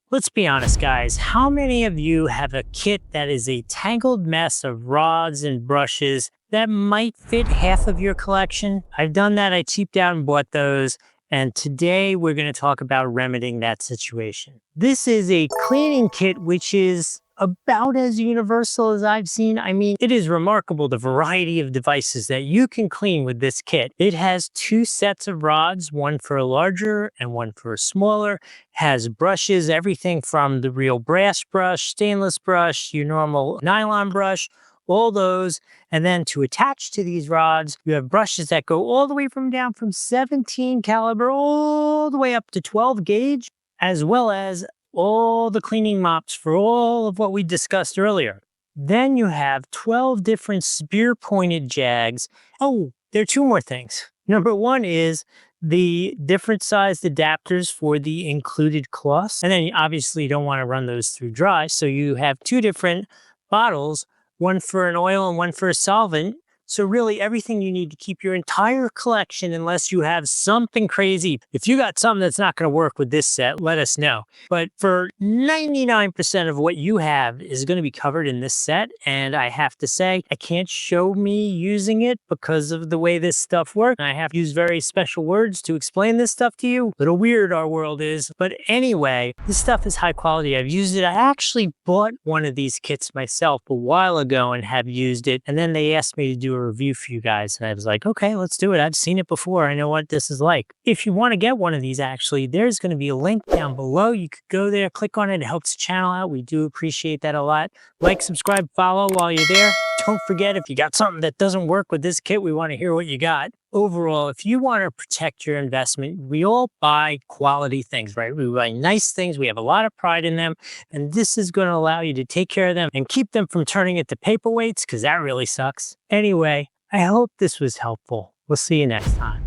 Let's be honest, guys. How many of you have a kit that is a tangled mess of rods and brushes that might fit half of your collection? I've done that. I cheaped out and bought those. And today we're going to talk about remedying that situation. This is a cleaning kit, which is about as universal as I've seen. I mean, it is remarkable the variety of devices that you can clean with this kit. It has two sets of rods, one for a larger and one for a smaller. Has brushes, everything from the real brass brush, stainless brush, your normal nylon brush, all those. And then to attach to these rods, you have brushes that go all the way down from 17 caliber all the way up to 12 gauge, as well as all the cleaning mops for all of what we discussed earlier. Then you have 12 different spear-pointed jags. Oh, there are two more things. Number one is the different sized adapters for the included cloths. And then obviously you don't want to run those through dry. So you have two different bottles, one for an oil and one for a solvent. So really everything you need to keep your entire collection, unless you have something crazy. If you got something that's not going to work with this set, let us know. But for 99% of what you have is going to be covered in this set. And I have to say, I can't show me using it because of the way this stuff works. I have to use very special words to explain this stuff to you. Little weird our world is. But anyway, this stuff is high quality. I've used it. I actually bought one of these kits myself a while ago and have used it. And then they asked me to do a review for you guys. And I was like, okay, let's do it. I've seen it before. I know what this is like. If you want to get one of these, actually, there's going to be a link down below. You could go there, click on it. It helps the channel out. We do appreciate that a lot. Like, subscribe, follow while you're there. Don't forget, if you got something that doesn't work with this kit, we want to hear what you got. Overall, if you want to protect your investment, we all buy quality things, right? We buy nice things. We have a lot of pride in them. And this is going to allow you to take care of them and keep them from turning into paperweights, because that really sucks. Anyway, I hope this was helpful. We'll see you next time.